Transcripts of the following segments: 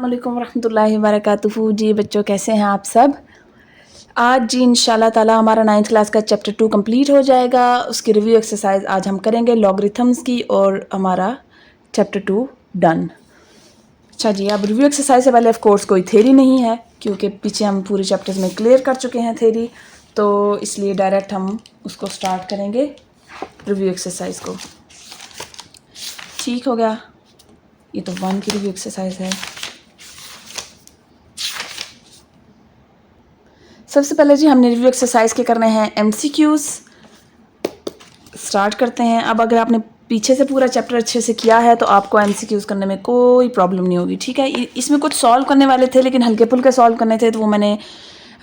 अस्सलामुअलैकुम वरहमतुल्लाहि वबरकातुहू। जी बच्चों, कैसे हैं आप सब। आज जी इंशाल्लाह ताला हमारा 9th क्लास का चैप्टर 2 कंप्लीट हो जाएगा। उसकी रिव्यू एक्सरसाइज आज हम करेंगे लॉगरिथम्स की, और हमारा चैप्टर 2 डन। अच्छा जी, अब रिव्यू एक्सरसाइज से पहले ऑफ कोर्स कोई थ्योरी नहीं है, क्योंकि पीछे हम पूरे चैप्टर्स में क्लियर कर चुके हैं थ्योरी, तो इसलिए डायरेक्ट हम उसको स्टार्ट करेंगे रिव्यू एक्सरसाइज को। ठीक हो गया, ये तो 1 की रिव्यू एक्सरसाइज है। सबसे पहले जी हमने रिव्यू एक्सरसाइज के करने हैं एमसीक्यूज। स्टार्ट करते हैं। अब अगर आपने पीछे से पूरा चैप्टर अच्छे से किया है तो आपको एमसीक्यूज करने में कोई प्रॉब्लम नहीं होगी, ठीक है। इसमें कुछ सॉल्व करने वाले थे, लेकिन हल्के फुल्के सॉल्व करने थे, तो वो मैंने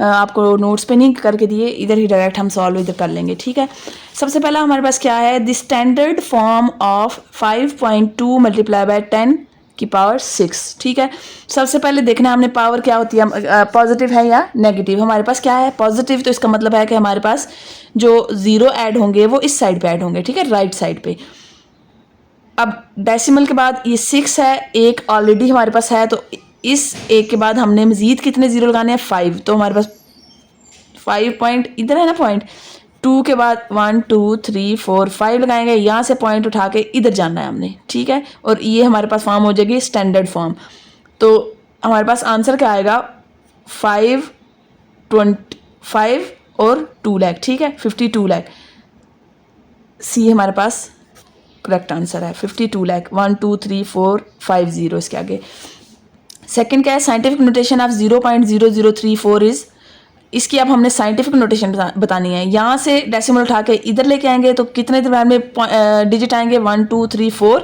आपको नोट्स पे नहीं करके दिए, इधर ही डायरेक्ट हम सॉल्व इधर कर लेंगे, ठीक है। सबसे पहला हमारे पास क्या है, the standard form of 5.2 multiply by 10 की पावर 6, ठीक है। सबसे पहले देखना है हमने पावर क्या होती है, पॉजिटिव है या नेगेटिव। हमारे पास क्या है, पॉजिटिव, तो इसका मतलब है कि हमारे पास जो ज़ीरो ऐड होंगे वो इस साइड पे ऐड होंगे, ठीक है, राइट साइड पे। अब डेसिमल के बाद ये 6 है, एक ऑलरेडी हमारे पास है, तो इस एक के बाद हमने मजीद कितने ज़ीरो लगाने हैं, 5। तो हमारे पास 5 पॉइंट इधर है ना, पॉइंट 2 के बाद 1 2 3 4 5 लगाएंगे, यहाँ से पॉइंट उठा के इधर जाना है हमने, ठीक है। और ये हमारे पास फॉर्म हो जाएगी स्टैंडर्ड फॉर्म। तो हमारे पास आंसर क्या आएगा, 5 और 2 लाख, ठीक है, 52 लाख। सी हमारे पास करेक्ट आंसर है, 52 लाख। 1 2 3 4 5 0 इसके आगे। सेकंड क्या है, साइंटिफिक नोटेशन ऑफ 0.0034 इज। इसकी अब हमने साइंटिफिक नोटेशन बतानी है। यहाँ से डेसिमल उठा के इधर लेके आएंगे तो कितने दरम्यान में डिजिट आएंगे, 1 2 3 4।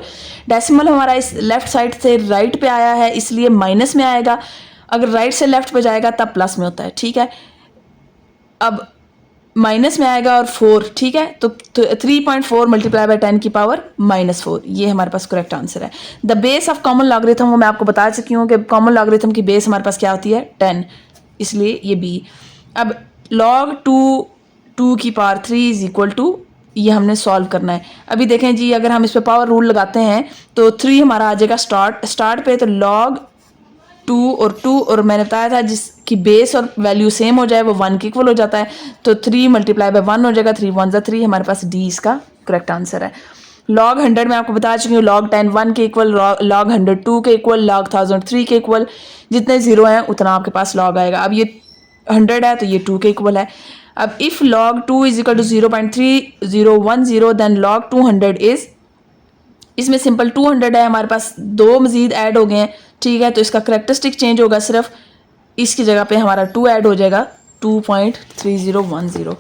डेसिमल हमारा इस लेफ्ट साइड से राइट पे आया है, इसलिए माइनस में आएगा। अगर राइट से लेफ्ट पे जाएगा तब प्लस में होता है, ठीक है। अब माइनस में आएगा और 4, ठीक है, तो 3.4 मल्टीप्लाई बाय 10 की पावर -4, ये हमारे पास करेक्ट आंसर है। The base of common logarithm, वो मैं आपको बता चुकी हूँ कि कॉमन लॉगरिथम की बेस हमारे पास क्या होती है, 10, इसलिए ये बी। अब log 2 की पावर 3 इज इक्वल टू, ये हमने सॉल्व करना है। अभी देखें जी, अगर हम इस पे पावर रूल लगाते हैं तो 3 हमारा आ जाएगा स्टार्ट पे, तो log 2 और 2, और मैंने बताया था जिसकी बेस और वैल्यू सेम हो जाए वो 1 के इक्वल हो जाता है, तो 3 मल्टीप्लाई बाय 1 हो जाएगा, 3 1 ज़ा 3, हमारे पास डी इसका करेक्ट आंसर है। log 100 मैं आपको बता चुकी हूँ, log 10 1 के इक्वल, log 100 2 के इक्वल, log 1000 3 के इक्वल। जितने जीरो हैं उतना आपके पास log आएगा। अब ये 100 है तो ये 2 के इक्वल है। अब if log 2 is equal to 0.3010, then log 200 is, इसमें सिंपल 200 है, हमारे पास 2 मजीद ऐड हो गए हैं, ठीक है, तो इसका करेक्टरिस्टिक चेंज होगा, सिर्फ इसकी जगह पे हमारा 2 ऐड हो जाएगा, 2.3010।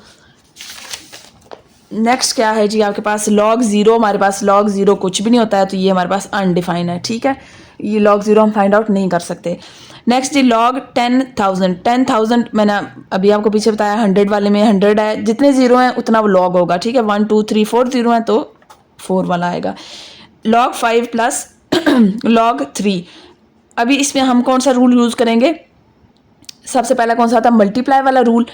नेक्स्ट क्या है जी, आपके पास log 0, हमारे पास log 0 कुछ भी नहीं होता है, तो ये हमारे पास अनडिफाइंड है, ठीक है, ये log 0 हम फाइंड आउट नहीं कर सकते। नेक्स्ट जी log 10,000 मैंने अभी आपको पीछे बताया, 100 वाले में 100 है, जितने जीरो हैं उतना वो log होगा, ठीक है। 1 2 3 4 जीरो हैं तो 4 वाला आएगा। log 5 प्लस log 3, अभी इसमें हम कौन सा रूल यूज़ करेंगे, सबसे पहला कौन सा था, मल्टीप्लाई वाला रूल,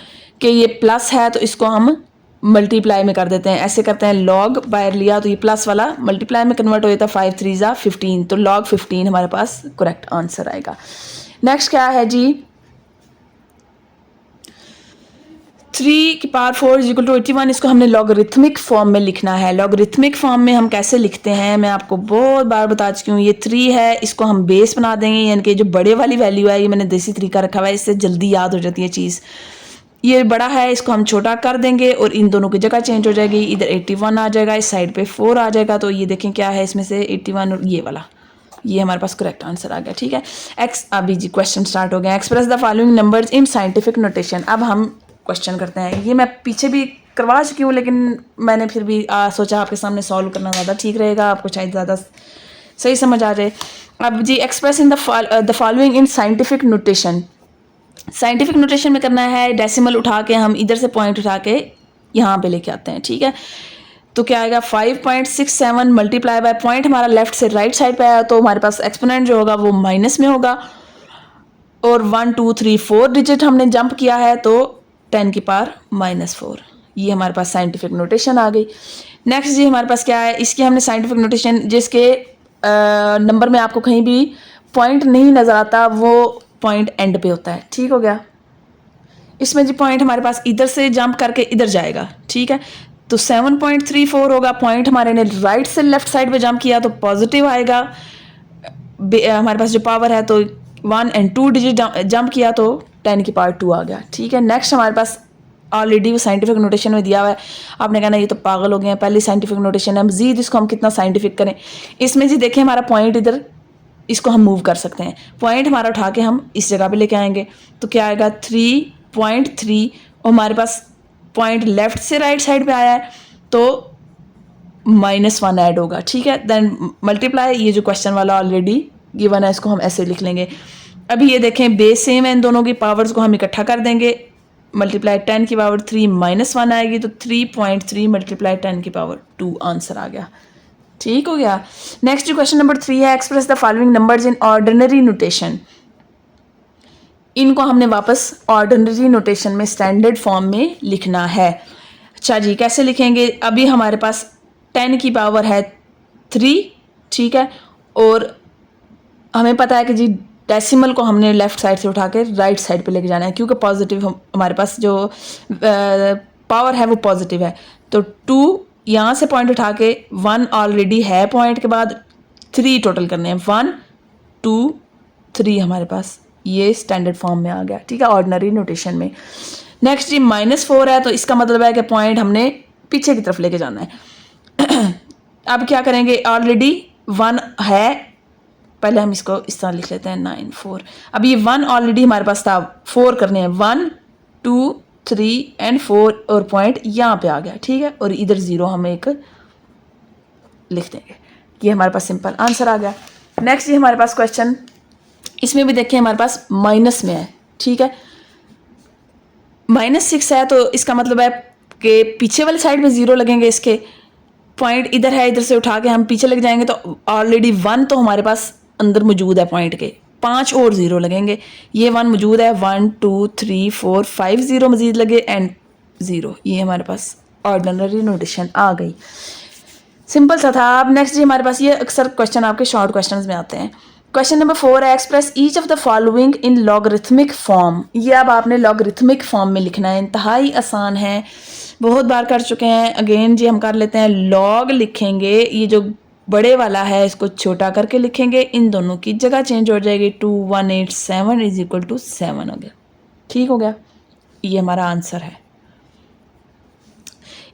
कि ये प्लस है तो इसको हम मल्टीप्लाई में कर देते हैं, ऐसे करते हैं, log बाहर लिया तो ये प्लस वाला मल्टीप्लाई में कन्वर्ट हो जाता है, 5 3 ज़ा 15, तो log 15 हमारे पास करेक्ट आंसर आएगा। नेक्स्ट क्या है जी, 3 की पावर 4 इज इक्वल टू 81, इसको हमने लॉगरिथमिक फॉर्म में लिखना है। लॉगरिथमिक फॉर्म में हम कैसे लिखते हैं, मैं आपको बहुत बार बता चुकी हूँ। ये 3 है, इसको हम बेस बना देंगे, यानी कि जो बड़े वाली वैल्यू है, ये मैंने देसी तरीका रखा हुआ है, इससे जल्दी याद हो जाती है चीज़। ये बड़ा है, इसको हम छोटा कर देंगे और इन दोनों की जगह चेंज हो जाएगी, इधर 81 आ जाएगा, इस साइड पे 4 आ जाएगा, तो ये देखें क्या है इसमें से 81 और ये वाला, ये हमारे पास करेक्ट आंसर आ गया, ठीक है। अभी जी क्वेश्चन स्टार्ट हो गया। Express the following numbers in scientific notation. अब हम क्वेश्चन करते हैं, ये मैं पीछे भी करवा चुकी हूँ, लेकिन मैंने फिर भी सोचा आपके सामने सॉल्व करना ज़्यादा ठीक रहेगा, आपको शायद ज़्यादा सही समझ आ जाए। अब जी, express in the following in scientific notation. Scientific notation में करना है, डेसिमल उठा के हम इधर से पॉइंट उठा के यहाँ पे लेके आते हैं, ठीक है। तो क्या आएगा, 5.67 मल्टीप्लाई बाय पॉइंट हमारा लेफ्ट से राइट साइड पे आया, तो हमारे पास एक्सपोनेंट जो होगा वो माइनस में होगा, और 1 2 3 4 डिजिट हमने जंप किया है, तो 10 की पावर -4, ये हमारे पास साइंटिफिक नोटेशन आ गई। नेक्स्ट जी हमारे पास क्या है, इसकी हमने साइंटिफिक नोटेशन, जिसके नंबर में आपको कहीं भी पॉइंट नहीं नज़र आता वो पॉइंट एंड पे होता है, ठीक हो गया। इसमें जी पॉइंट हमारे पास इधर से जंप करके इधर जाएगा, ठीक है। तो 7.34 होगा, पॉइंट हमारे ने राइट से लेफ्ट साइड पे जंप किया तो पॉजिटिव आएगा। हमारे पास जो पावर है तो 1 और 2 डिजिट जंप किया तो 10 की पावर 2 आ गया, ठीक है। नेक्स्ट हमारे पास ऑलरेडी वो साइंटिफिक नोटेशन में दिया हुआ है। आपने कहना ये तो पागल हो गए हैं, पहले साइंटिफिक नोटेशन है, मजीद इसको हम कितना साइंटिफिक करें। इसमें जी देखिए हमारा पॉइंट इधर, इसको हम मूव कर सकते हैं। पॉइंट हमारा उठा के हम इस जगह पे लेके आएंगे तो क्या आएगा 3.3, और हमारे पास पॉइंट लेफ्ट से राइट साइड पे आया है तो -1 ऐड होगा, ठीक है। देन मल्टीप्लाई, ये जो क्वेश्चन वाला ऑलरेडी गिवन है इसको हम ऐसे लिख लेंगे। अभी ये देखें बेस सेम है, इन दोनों की पावर्स को हम इकट्ठा कर देंगे। मल्टीप्लाई 10 की पावर 3 -1 आएगी तो 3.3 मल्टीप्लाई 10 की पावर 2 आंसर आ गया, ठीक हो गया। नेक्स्ट जो क्वेश्चन नंबर 3 है, express the following numbers in ordinary notation. इनको हमने वापस ऑर्डिनरी नोटेशन में स्टैंडर्ड फॉर्म में लिखना है। अच्छा जी, कैसे लिखेंगे? अभी हमारे पास 10 की पावर है 3, ठीक है, और हमें पता है कि जी डेसिमल को हमने लेफ्ट साइड से उठा के राइट साइड पे लेके जाना है, क्योंकि पॉजिटिव हमारे पास जो पावर है वो पॉजिटिव है। तो 2 यहाँ से पॉइंट उठा के 1 ऑलरेडी है पॉइंट के बाद 3 टोटल करने हैं, 1 2 3 हमारे पास ये स्टैंडर्ड फॉर्म में आ गया, ठीक है, ऑर्डिनरी नोटेशन में। नेक्स्ट जी -4 है तो इसका मतलब है कि पॉइंट हमने पीछे की तरफ लेके जाना है। अब क्या करेंगे, ऑलरेडी 1 है, पहले हम इसको इस तरह लिख लेते हैं 9 4। अब ये 1 ऑलरेडी हमारे पास था, 4 करने हैं, 1 2 3 और 4 और पॉइंट यहाँ पे आ गया, ठीक है, और इधर 0 हम एक लिख देंगे। ये हमारे पास सिंपल आंसर आ गया। नेक्स्ट ये हमारे पास क्वेश्चन, इसमें भी देखिए हमारे पास माइनस में है, ठीक है, -6 है तो इसका मतलब है कि पीछे वाली साइड में 0 लगेंगे। इसके पॉइंट इधर है, इधर से उठा के हम पीछे लेके जाएंगे तो ऑलरेडी 1 तो हमारे पास अंदर मौजूद है पॉइंट के, 5 और 0 लगेंगे। ये 1 मौजूद है, 1 2 3 4 5 0 मजीद लगे एंड 0। ये हमारे पास ऑर्डिनरी नोटेशन आ गई, सिंपल सा था। अब नेक्स्ट जी हमारे पास, ये अक्सर क्वेश्चन आपके शॉर्ट क्वेश्चंस में आते हैं। क्वेश्चन नंबर 4 है, express each of the following in logarithmic form. ये अब आपने लॉगरिथमिक फॉर्म में लिखना है, इंतहाई आसान है, बहुत बार कर चुके हैं। अगेन जी हम कर लेते हैं, लॉग लिखेंगे, ये जो बड़े वाला है इसको छोटा करके लिखेंगे, इन दोनों की जगह चेंज हो जाएगी, 2187 इज इक्वल टू 7 हो गया, ठीक हो गया। ये हमारा आंसर है।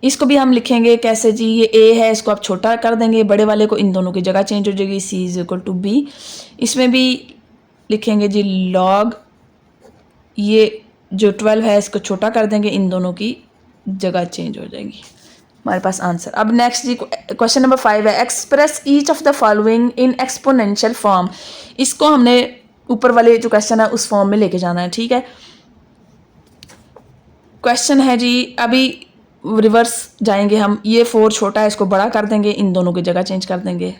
इसको भी हम लिखेंगे कैसे जी, ये ए है, इसको आप छोटा कर देंगे बड़े वाले को, इन दोनों की जगह चेंज हो जाएगी, सी इज इक्वल टू बी। इसमें भी लिखेंगे जी लॉग, ये जो 12 है इसको छोटा कर देंगे, इन दोनों की जगह चेंज हो जाएगी, हमारे पास आंसर। अब नेक्स्ट जी क्वेश्चन नंबर 5 है, express each of the following in exponential form. इसको हमने ऊपर वाले जो क्वेश्चन है उस फॉर्म में लेके जाना है, ठीक है। क्वेश्चन है जी, अभी रिवर्स जाएंगे हम, ये 4 छोटा है इसको बड़ा कर देंगे, इन दोनों की जगह चेंज कर देंगे।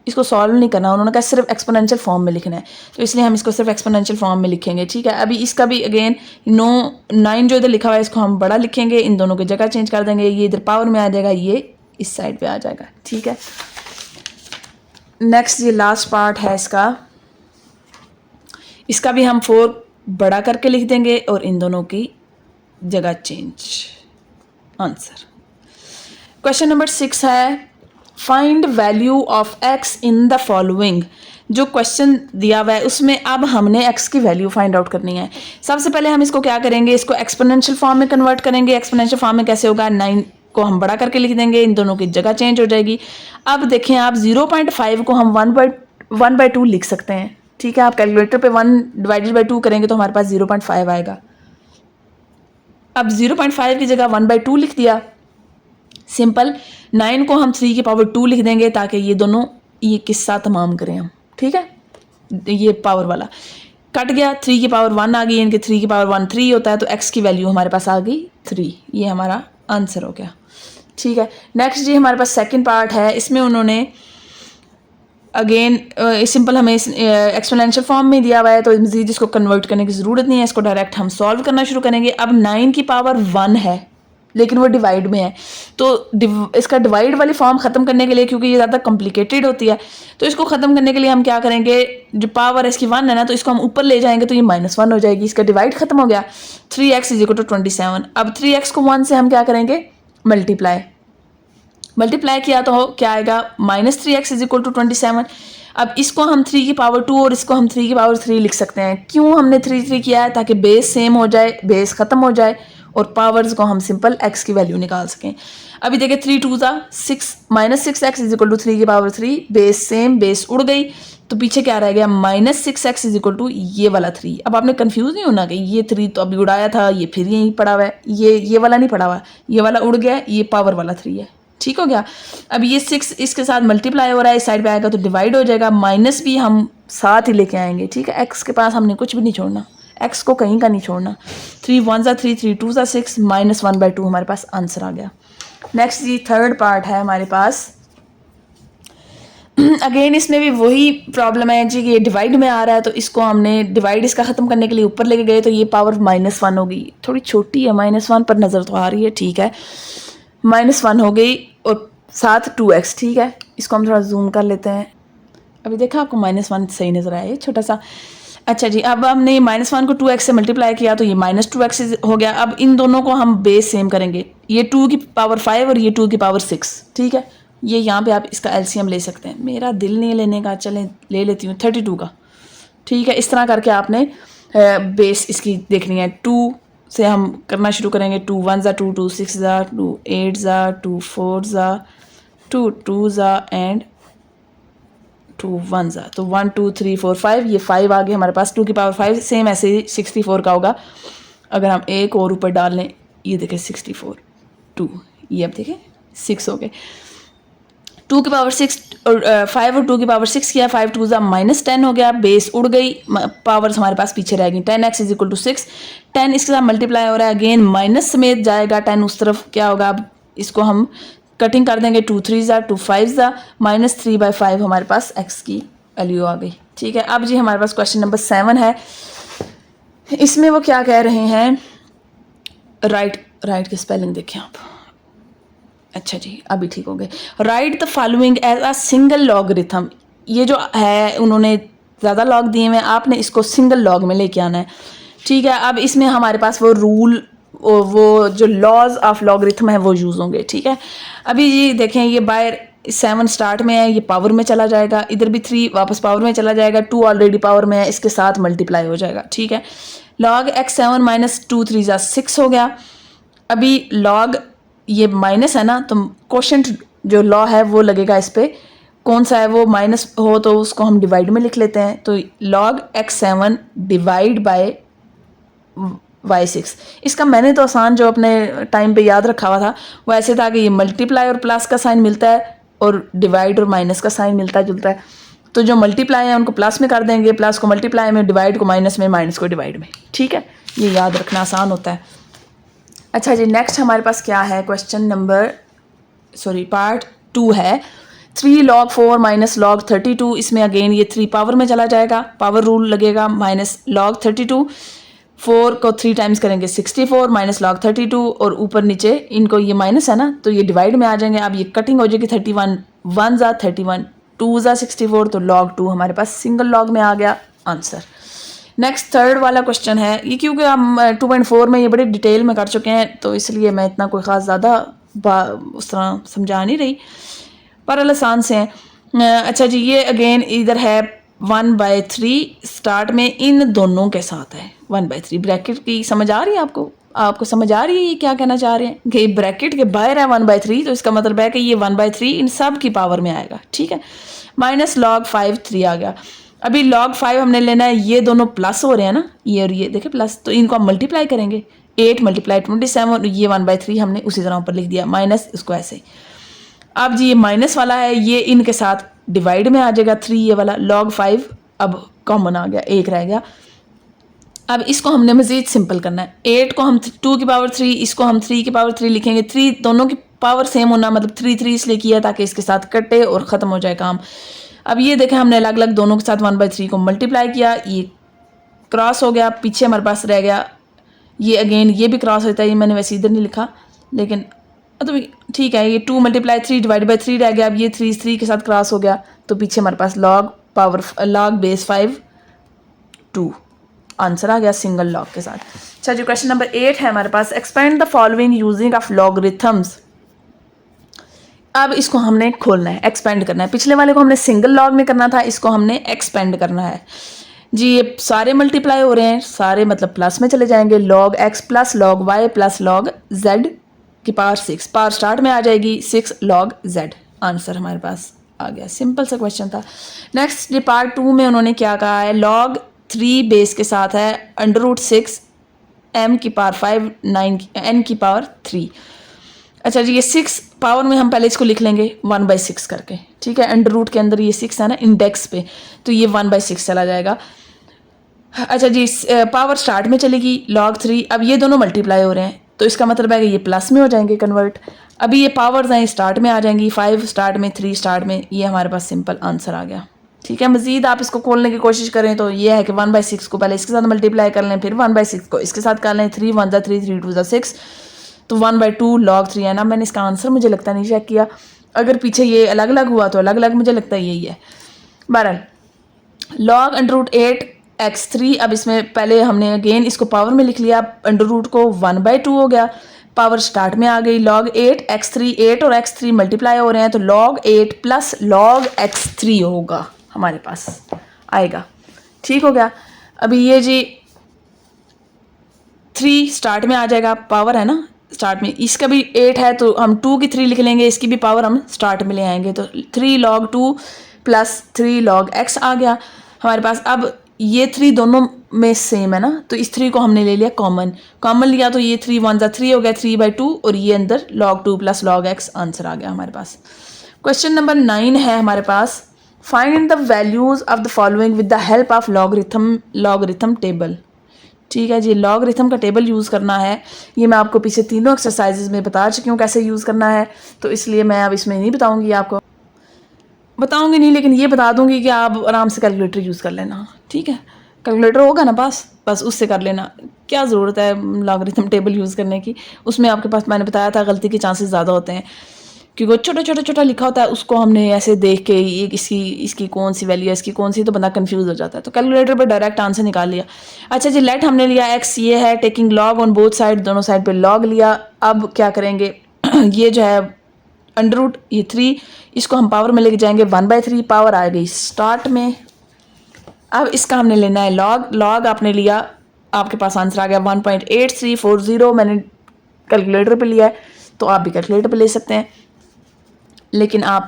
इसको सॉल्व नहीं करना, उन्होंने कहा सिर्फ एक्सपोनेंशियल फॉर्म में लिखना है, तो इसलिए हम इसको सिर्फ एक्सपोनेंशियल फॉर्म में लिखेंगे, ठीक है। अभी इसका भी अगेन 9 जो इधर लिखा हुआ है इसको हम बड़ा लिखेंगे, इन दोनों की जगह चेंज कर देंगे, ये इधर पावर में आ जाएगा, ये इस साइड पे आ जाएगा, ठीक है। नेक्स्ट ये लास्ट पार्ट है इसका भी हम 4 बड़ा करके लिख देंगे और इन दोनों की जगह चेंज, आंसर। क्वेश्चन नंबर 6 है, find value of x in the following. जो क्वेश्चन दिया हुआ है उसमें अब हमने x की वैल्यू फाइंड आउट करनी है। सबसे पहले हम इसको क्या करेंगे, इसको एक्सपोनेंशियल फॉर्म में कन्वर्ट करेंगे। एक्सपोनेंशियल फॉर्म में कैसे होगा, 9 को हम बड़ा करके लिख देंगे, इन दोनों की जगह चेंज हो जाएगी। अब देखें आप 0.5 को हम 1/2 लिख सकते हैं, ठीक है। आप कैलकुलेटर पे 1/2 करेंगे तो हमारे पास 0.5 आएगा। अब 0.5 की जगह 1/2 लिख दिया, सिंपल। 9 को हम 3 की पावर 2 लिख देंगे ताकि ये दोनों ये किस्सा तमाम करें हम, ठीक है। ये पावर वाला कट गया, 3 की पावर 1 आ गई, इनके 3 की पावर 1 3 होता है, तो x की वैल्यू हमारे पास आ गई 3। ये हमारा आंसर हो गया, ठीक है। नेक्स्ट जी हमारे पास सेकंड पार्ट है, इसमें उन्होंने अगेन सिंपल हमें एक्सपोनेंशियल फॉर्म में दिया हुआ है तो मज़ीद इसको कन्वर्ट करने की ज़रूरत नहीं है, इसको डायरेक्ट हम सॉल्व करना शुरू करेंगे। अब 9 की पावर 1 है, लेकिन वो डिवाइड में है। तो इसका डिवाइड वाली फॉर्म ख़त्म करने के लिए, क्योंकि ये ज़्यादा कॉम्प्लिकेटेड होती है, तो इसको ख़त्म करने के लिए हम क्या करेंगे, जो पावर इसकी 1 है ना, तो इसको हम ऊपर ले जाएंगे तो ये -1 हो जाएगी। इसका डिवाइड ख़त्म हो गया। 3x = 27। अब 3x को 1 से हम क्या करेंगे, मल्टीप्लाई किया तो क्या आएगा, -3x = 27। अब इसको हम 3 की पावर 2 और इसको हम 3 की पावर 3 लिख सकते हैं। क्यों हमने 3 किया है, ताकि बेस सेम हो जाए, बेस ख़त्म हो जाए और पावर्स को हम सिंपल x की वैल्यू निकाल सकें। अभी देखिए 3 2 6, -6x = 3 की पावर 3, बेस सेम, बेस उड़ गई, तो पीछे क्या रह गया, -6x = ये वाला 3। अब आपने कंफ्यूज नहीं होना कि ये 3 तो अभी उड़ाया था, ये फिर यहीं पड़ा हुआ है, ये वाला नहीं पड़ा हुआ, ये वाला उड़ गया, ये पावर वाला 3 है। ठीक हो गया। अब ये 6 इसके साथ मल्टीप्लाई हो रहा है, इस साइड पे आएगा तो डिवाइड हो जाएगा, माइनस भी हम साथ ही लेके आएंगे। ठीक है, x के पास हमने कुछ भी नहीं छोड़ना, x को कहीं का नहीं छोड़ना। 3 1 3, 3 2 6, -1/2 हमारे पास आंसर आ गया। नेक्स्ट जी थर्ड पार्ट है हमारे पास। अगेन इसमें भी वही प्रॉब्लम है जी कि ये डिवाइड में आ रहा है, तो इसको हमने डिवाइड इसका ख़त्म करने के लिए ऊपर लेके गए, तो ये पावर -1 होगी। थोड़ी छोटी है, -1 पर नज़र तो आ रही है, ठीक है, -1 हो गई और साथ 2x। ठीक है, इसको हम थोड़ा जूम कर लेते हैं। अभी देखा आपको -1 सही नज़र आया, छोटा सा। अच्छा जी, अब हमने -1 को 2x से मल्टीप्लाई किया तो ये -2x हो गया। अब इन दोनों को हम बेस सेम करेंगे, ये 2 की पावर 5 और ये 2 की पावर 6। ठीक है, ये यहाँ पे आप इसका एलसीएम ले सकते हैं। मेरा दिल नहीं लेने का, चलें ले लेती हूँ 32 का। ठीक है, इस तरह करके आपने बेस इसकी देखनी है। 2 से हम करना शुरू करेंगे। 2 1 2, 2 6 2 8 2 4 2 2 एंड 2 1 तो 1 2 3 4 5, ये 5 आ गए हमारे पास। 2 की पावर 5 सेम ऐसे ही 64 का होगा। अगर हम एक और ऊपर डाल लें, ये देखें 64 2, ये अब देखें 6 हो गए। 2 की पावर 6 और 5 और 2 की पावर 6 किया, 5 2 -10 हो गया, बेस उड़ गई, पावर्स हमारे पास पीछे रह गई। 10x = 6, 10 इसके साथ मल्टीप्लाई हो रहा है, अगेन माइनस समेत जाएगा 10 उस तरफ, क्या होगा, अब इसको हम कटिंग कर देंगे। 2 3 2 5 -3/5 हमारे पास x की वैल्यू आ गई। ठीक है, अब जी हमारे पास क्वेश्चन नंबर 7 है। इसमें वो क्या कह रहे हैं, राइट की स्पेलिंग देखें आप। अच्छा जी, अभी ठीक हो गए। Write the following as a single logarithm. ये जो है उन्होंने ज़्यादा लॉग दिए हैं, आपने इसको सिंगल लॉग में लेके आना है। ठीक है, अब इसमें हमारे पास वो रूल, वो जो लॉज ऑफ लॉगरिथम है वो यूज़ होंगे। ठीक है, अभी ये देखें, ये बाय 7 स्टार्ट में है, ये पावर में चला जाएगा, इधर भी 3 वापस पावर में चला जाएगा, 2 ऑलरेडी पावर में है, इसके साथ मल्टीप्लाई हो जाएगा। ठीक है, लॉग x7 - 2 3 6 हो गया। अभी लॉग ये माइनस है ना, तो क्वोशंट जो लॉ है वो लगेगा इस पर, कौन सा है वो, माइनस हो तो उसको हम डिवाइड में लिख लेते हैं। तो log x7 divide by y6। इसका मैंने तो आसान जो अपने टाइम पे याद रखा हुआ था वो ऐसे था कि ये मल्टीप्लाई और प्लस का साइन मिलता है और डिवाइड और माइनस का साइन मिलता जुलता है। तो जो मल्टीप्लाई है उनको प्लस में कर देंगे, प्लस को मल्टीप्लाई में, डिवाइड को माइनस में, माइनस को डिवाइड में। ठीक है, ये याद रखना आसान होता है। अच्छा जी, नेक्स्ट हमारे पास क्या है, क्वेश्चन नंबर पार्ट 2 है। 3 log 4 - log 32। इसमें अगेन ये 3 पावर में चला जाएगा, पावर रूल लगेगा, -log 32। 4 को 3 टाइम्स करेंगे 64 -log 32, और ऊपर नीचे इनको ये माइनस है ना, तो ये डिवाइड में आ जाएंगे। अब ये कटिंग हो जाएगी, 31 1 31, 2 64, तो log 2 हमारे पास सिंगल लॉग में आ गया आंसर। नेक्स्ट थर्ड वाला क्वेश्चन है, ये क्योंकि हम 2.4 में ये बड़ी डिटेल में कर चुके हैं, तो इसलिए मैं इतना कोई ख़ास ज़्यादा उस तरह समझा नहीं रही, पर आसान से हैं। अच्छा जी, ये अगेन इधर है 1/3 स्टार्ट में, इन दोनों के साथ है 1/3। ब्रैकेट की समझ आ रही है आपको समझ आ रही है ये क्या कहना चाह रहे हैं कि ब्रैकेट के बाहर है 1/3, तो इसका मतलब है कि ये 1/3 इन सब की पावर में आएगा। ठीक है, -log 5 3 आ गया। अभी log 5 हमने लेना है, ये दोनों प्लस हो रहे हैं ना, ये और ये देखे प्लस, तो इनको हम मल्टीप्लाई करेंगे। 8 × 27, ये 1/3 हमने उसी तरह ऊपर लिख दिया, माइनस इसको ऐसे। अब जी ये माइनस वाला है, ये इनके साथ डिवाइड में आ जाएगा 3, ये वाला log 5 अब कॉमन आ गया, 1 रह गया। अब इसको हमने मज़ीद सिंपल करना है। 8 को हम 2 की पावर 3, इसको हम 3 की पावर 3 लिखेंगे। 3 दोनों की पावर सेम होना, मतलब 3 3 इसलिए किया ताकि इसके साथ कटे और ख़त्म हो जाए काम। अब ये देखें, हमने अलग अलग दोनों के साथ 1/3 को मल्टीप्लाई किया, ये क्रॉस हो गया, पीछे हमारे पास रह गया ये, अगेन ये भी क्रॉस होता है, ये मैंने वैसे इधर नहीं लिखा, लेकिन तो ठीक है, ये 2 मल्टीप्लाई 3 डिवाइड बाई 3 रह गया। अब ये 3 3 के साथ क्रॉस हो गया, तो पीछे हमारे पास log बेस 5 2 आंसर आ गया सिंगल लॉग के साथ। अच्छा जो क्वेश्चन नंबर 8 है हमारे पास, expand the following using of logarithms. अब इसको हमने खोलना है, एक्सपेंड करना है। पिछले वाले को हमने सिंगल लॉग में करना था, इसको हमने एक्सपेंड करना है जी। ये सारे मल्टीप्लाई हो रहे हैं, सारे मतलब प्लस में चले जाएंगे। log x plus log y plus log z की पावर 6, पावर स्टार्ट में आ जाएगी 6 log z। आंसर हमारे पास आ गया, सिंपल सा क्वेश्चन था। नेक्स्ट ये पार्ट 2 में उन्होंने क्या कहा है, log 3 बेस के साथ है √6 m की पावर 5 9 n की पावर 3। अच्छा जी, ये 6 पावर में हम पहले इसको लिख लेंगे 1/6 करके, ठीक है। अंडर रूट के अंदर ये 6 है ना इंडेक्स पे, तो ये 1/6 चला जाएगा। अच्छा जी, पावर स्टार्ट में चलेगी log 3। अब ये दोनों मल्टीप्लाई हो रहे हैं, तो इसका मतलब है कि ये प्लस में हो जाएंगे कन्वर्ट। अभी ये पावर्स हैं स्टार्ट में आ जाएंगी, 5 स्टार्ट में 3 स्टार्ट में। ये हमारे पास सिंपल आंसर आ गया, ठीक है। मजीद आप इसको खोलने की कोशिश करें तो ये है कि 1/6 को पहले इसके साथ मल्टीप्लाई कर लें, फिर 1/6 को इसके साथ कर लें। 3 1 3 3 2 6, तो 1/2 log 3 है ना। मैंने इसका आंसर मुझे लगता नहीं चेक किया, अगर पीछे ये अलग अलग हुआ तो अलग अलग, मुझे लगता है यही है। बहरहाल log √8 x3, अब इसमें पहले हमने अगेन इसको पावर में लिख लिया, अंडर रूट को 1/2 हो गया, पावर स्टार्ट में आ गई। log 8 x3, 8 और x3 मल्टीप्लाई हो रहे हैं, तो log 8 प्लस log x3 होगा हमारे पास आएगा, ठीक हो गया। अभी ये जी 3 स्टार्ट में आ जाएगा, पावर है ना स्टार्ट में, इसका भी 8 है तो हम 2 की 3 लिख लेंगे, इसकी भी पावर हम स्टार्ट में ले आएंगे, तो 3 log 2 प्लस 3 log x आ गया हमारे पास। अब ये 3 दोनों में सेम है ना, तो इस 3 को हमने ले लिया कॉमन लिया, तो ये 3 1 3 हो गया 3/2, और ये अंदर log 2 plus log x answer आ गया हमारे पास। क्वेश्चन नंबर 9 है हमारे पास, find the values of the following with the help of logarithm table. ठीक है जी, लॉगरिथम का टेबल यूज़ करना है। ये मैं आपको पीछे तीनों एक्सरसाइजेज में बता चुकी हूँ कैसे यूज़ करना है, तो इसलिए मैं अब इसमें नहीं बताऊँगी, आपको बताऊँगी नहीं, लेकिन ये बता दूँगी कि आप आराम से कैलकुलेटर यूज़ कर लेना, ठीक है। कैलकुलेटर होगा ना बस उससे कर लेना, क्या ज़रूरत है लॉगरिथम टेबल यूज़ करने की। उसमें आपके पास मैंने बताया था गलती के चांसेस ज़्यादा होते हैं, क्योंकि छोटा लिखा होता है, उसको हमने ऐसे देख के ये इसकी कौन सी वैल्यू है, इसकी कौन सी, तो बंदा कंफ्यूज हो जाता है। तो कैलकुलेटर पर डायरेक्ट आंसर निकाल लिया। अच्छा जी, लेट हमने लिया x, ये है taking log on both side, दोनों साइड पे लॉग लिया। अब क्या करेंगे ये जो है अंडर रूट ये 3, इसको हम पावर में लेके जाएंगे 1/3, पावर आ गई स्टार्ट में। अब इसका हमने लेना है लॉग आपने लिया, आपके पास आंसर आ गया 1.8340, मैंने कैलकुलेटर पे लिया है, तो आप भी कैलकुलेटर पे ले सकते हैं, लेकिन आप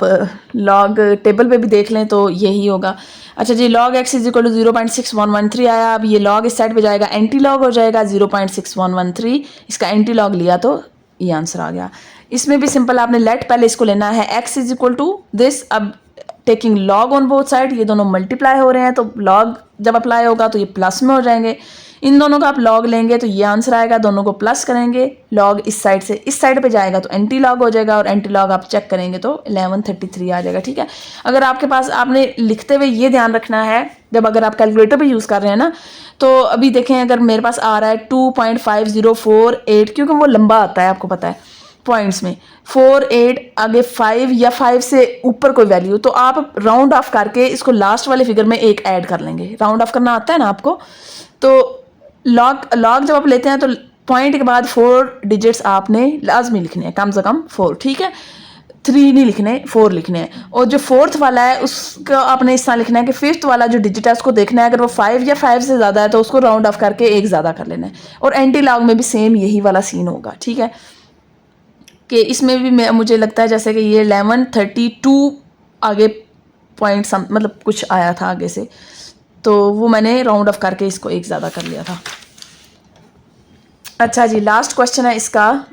लॉग टेबल पे भी देख लें तो यही होगा। अच्छा जी, log x = 0.6113 आया। अब ये log इस साइड पे जाएगा, एंटी लॉग हो जाएगा 0.6113, इसका एंटी लॉग लिया तो ये आंसर आ गया। इसमें भी सिंपल, आपने लेट पहले इसको लेना है x = दिस। अब taking log on both side, ये दोनों मल्टीप्लाई हो रहे हैं, तो लॉग जब अप्लाई होगा तो ये प्लस में हो जाएंगे। इन दोनों का आप लॉग लेंगे तो ये आंसर आएगा, दोनों को प्लस करेंगे, लॉग इस साइड से इस साइड पे जाएगा तो एंटी लॉग हो जाएगा, और एंटी लॉग आप चेक करेंगे तो 1133 आ जाएगा, ठीक है। अगर आपके पास, आपने लिखते हुए ये ध्यान रखना है, जब अगर आप कैलकुलेटर पे यूज़ कर रहे हैं ना, तो अभी देखें अगर मेरे पास आ रहा है 2.5048, क्योंकि वो लंबा आता है आपको पता है पॉइंट्स में, 48 आगे 5 या 5 से ऊपर कोई वैल्यू, तो आप राउंड ऑफ करके इसको लास्ट वाले फिगर में एक ऐड कर लेंगे। राउंड ऑफ करना आता है ना आपको, तो लॉग जब आप लेते हैं तो पॉइंट के बाद 4 डिजिट्स आपने लाजमी लिखने हैं, कम से कम 4, ठीक है। 3 नहीं लिखने, 4 लिखने हैं। और जो 4th वाला है उसका आपने इस तरह लिखना है कि 5th वाला जो डिजिट है उसको देखना है, अगर वो 5 या 5 से ज़्यादा है तो उसको राउंड ऑफ करके एक ज़्यादा कर लेना है। और एंटी लॉग में भी सेम यही वाला सीन होगा, ठीक है। कि इसमें भी मुझे लगता है जैसे कि ये 1132 आगे पॉइंट मतलब कुछ आया था आगे से, तो वो मैंने राउंड ऑफ करके इसको एक ज़्यादा कर लिया था। अच्छा जी, लास्ट क्वेश्चन है इसका,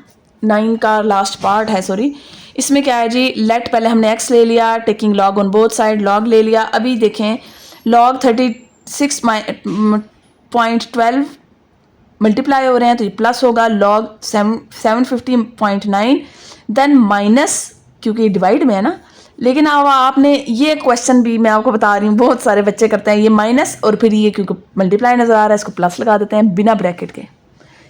9 का लास्ट पार्ट है, सॉरी। इसमें क्या है जी, लेट पहले हमने x ले लिया, taking log on both side, log ले लिया। अभी देखें log 36.12 मल्टीप्लाई हो रहे हैं तो ये प्लस होगा, log 750.9, देन माइनस, क्योंकि डिवाइड में है ना। लेकिन अब आपने ये क्वेश्चन भी मैं आपको बता रही हूँ, बहुत सारे बच्चे करते हैं ये माइनस, और फिर ये क्योंकि मल्टीप्लाई नज़र आ रहा है इसको प्लस लगा देते हैं बिना ब्रैकेट के,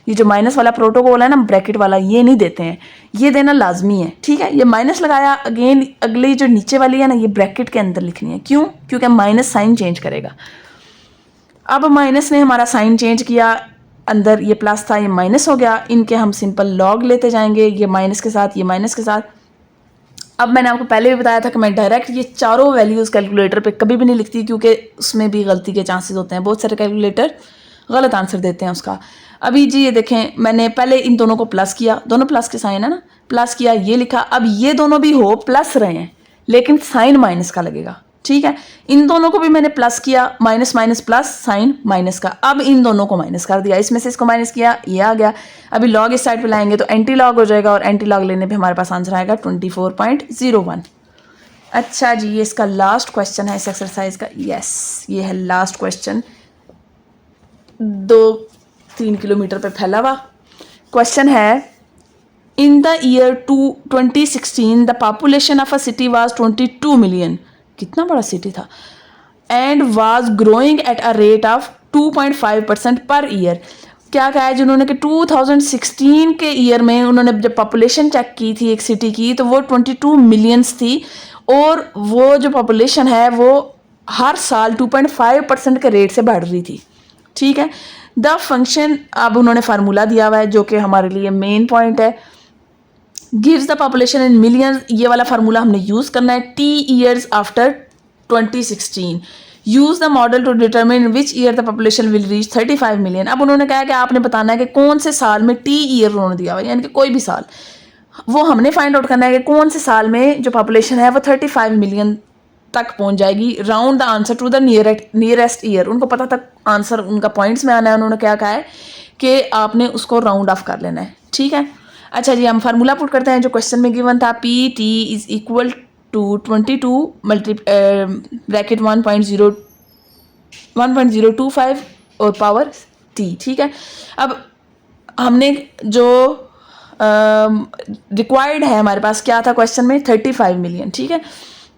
ये जो माइनस वाला प्रोटोकॉल है ना, ब्रैकेट वाला, ये नहीं देते हैं, ये देना लाजमी है, ठीक है। ये माइनस लगाया, अगेन अगली जो नीचे वाली है ना, ये ब्रैकेट के अंदर लिखनी है। क्यों? क्योंकि माइनस साइन चेंज करेगा। अब माइनस ने हमारा साइन चेंज किया, अंदर ये प्लस था, ये माइनस हो गया, इनके हम सिंपल लॉग लेते जाएंगे, ये माइनस के साथ, ये माइनस के साथ। अब मैंने आपको पहले भी बताया था कि मैं डायरेक्ट ये चारों वैल्यूज़ कैलकुलेटर पे कभी भी नहीं लिखती, क्योंकि उसमें भी गलती के चांसेस होते हैं, बहुत सारे कैलकुलेटर गलत आंसर देते हैं उसका। अभी जी ये देखें, मैंने पहले इन दोनों को प्लस किया, दोनों प्लस के साइन है ना, प्लस किया, ये लिखा। अब ये दोनों भी हो प्लस रहे हैं, लेकिन साइन माइनस का लगेगा, ठीक है। इन दोनों को भी मैंने प्लस किया, minus minus plus, sign minus का। अब इन दोनों को माइनस कर दिया, इसमें से इसको माइनस किया, ये आ गया। अभी लॉग इस साइड पे लाएंगे तो एंटी लॉग हो जाएगा, और एंटी लॉग लेने पे हमारे पास आंसर आएगा 24.01। अच्छा जी, ये इसका लास्ट क्वेश्चन है इस एक्सरसाइज का। यस, ये है लास्ट क्वेश्चन, 2-3 किलोमीटर पे फैला हुआ क्वेश्चन है। In the year 2016 the population of a city was 22 million, कितना बड़ा सिटी था, and was growing at a rate of 2.5% per year. क्या कहा है जिन्होंने कि 2016 के ईयर में उन्होंने जब पॉपुलेशन चेक की थी एक सिटी की, तो वो 22 मिलियंस थी, और वो जो पॉपुलेशन है वो हर साल 2.5% के रेट से बढ़ रही थी, ठीक है। द फंक्शन, अब उन्होंने फार्मूला दिया हुआ है जो कि हमारे लिए मेन पॉइंट है। Gives the population in millions, ये वाला फार्मूला हमने यूज़ करना है। T years after 2016, use the model to determine which year the population will reach 35 million. अब उन्होंने कहा कि आपने बताना है कि कौन से साल में, टी ईयर उन्होंने दिया हुआ, यानी कि कोई भी साल, वो हमने फाइंड आउट करना है कि कौन से साल में जो पॉपुलेशन है वो 35 मिलियन तक पहुंच जाएगी। Round the answer to the nearest year, उनको पता तक आंसर उनका पॉइंट्स में आना है। उन्होंने क्या कहा है कि आपने उसको राउंड ऑफ कर लेना है, ठीक है। अच्छा जी, हम फार्मूला पुट करते हैं जो क्वेश्चन में गिवन था। P T is equal to 22 multi bracket 1.025 और पावर टी, ठीक है। अब हमने जो रिक्वायर्ड है हमारे पास, क्या था क्वेश्चन में, 35 मिलियन, ठीक है।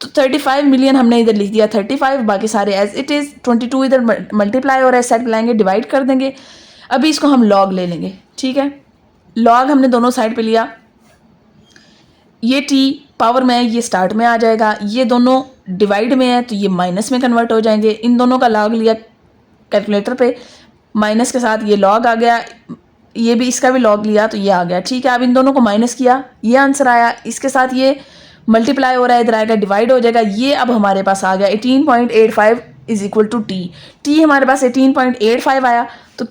तो 35 मिलियन हमने इधर लिख दिया 35, बाकी सारे एज इट इज़। 22 इधर मल्टीप्लाई और एज साइड लाएंगे, डिवाइड कर देंगे। अभी इसको हम लॉग ले लेंगे, ठीक है। लॉग हमने दोनों साइड पे लिया, ये टी पावर में है, ये स्टार्ट में आ जाएगा, ये दोनों डिवाइड में है तो ये माइनस में कन्वर्ट हो जाएंगे। इन दोनों का लॉग लिया कैलकुलेटर पे, माइनस के साथ ये लॉग आ गया, ये भी इसका भी लॉग लिया तो ये आ गया, ठीक है। अब इन दोनों को माइनस किया, ये आंसर आया, इसके साथ ये मल्टीप्लाई हो रहा है, इधर आएगा, डिवाइड हो जाएगा, ये अब हमारे पास आ गया 18.85 is equal to T. T हमारे पास 18.85 आया, तो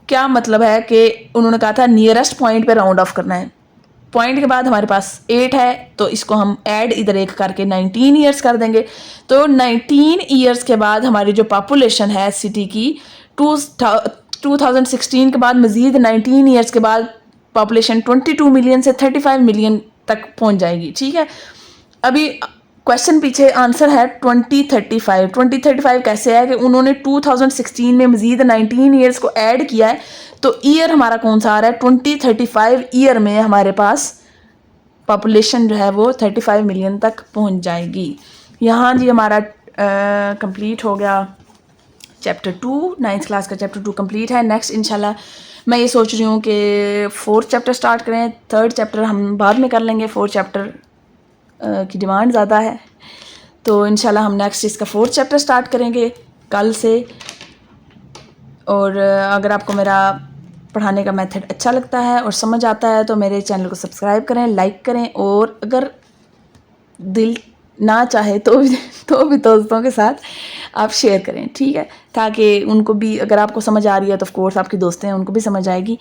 क्या मतलब है कि उन्होंने कहा था नियरेस्ट पॉइंट पे राउंड ऑफ करना है। पॉइंट के बाद हमारे पास 8 है, तो इसको हम ऐड इधर एक करके 19 ईयर्स कर देंगे। तो 19 ईयर्स के बाद हमारी जो पॉपुलेशन है सिटी की, 2016 के बाद मज़ीद 19 ईयर्स के बाद पॉपुलेशन 22 मिलियन से 35 मिलियन तक पहुंच जाएगी, ठीक है। अभी क्वेश्चन पीछे आंसर है 2035। 2035 कैसे है कि उन्होंने 2016 में मज़ीद 19 ईयर्स को ऐड किया है, तो ईयर हमारा कौन सा आ रहा है, 2035 ईयर में हमारे पास पॉपुलेशन जो है वो 35 मिलियन तक पहुंच जाएगी। यहाँ जी हमारा कंप्लीट हो गया चैप्टर 2, 9th क्लास का चैप्टर 2 कंप्लीट है। नेक्स्ट इंशाल्लाह मैं ये सोच रही हूँ कि 4th चैप्टर स्टार्ट करें, 3rd चैप्टर हम बाद में कर लेंगे, 4th चैप्टर की डिमांड ज़्यादा है, तो इंशाल्लाह हम नेक्स्ट इसका 4th चैप्टर स्टार्ट करेंगे कल से। और अगर आपको मेरा पढ़ाने का मेथड अच्छा लगता है और समझ आता है तो मेरे चैनल को सब्सक्राइब करें, लाइक करें, और अगर दिल ना चाहे तो भी दोस्तों के साथ आप शेयर करें, ठीक है, ताकि उनको भी, अगर आपको समझ आ रही है तो ऑफ कोर्स आपकी दोस्तें हैं उनको भी समझ आएगी।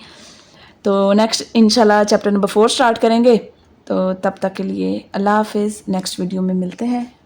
तो नेक्स्ट इंशाल्लाह चैप्टर नंबर 4 स्टार्ट करेंगे। तो तब तक के लिए अल्लाह हाफिज़, नेक्स्ट वीडियो में मिलते हैं।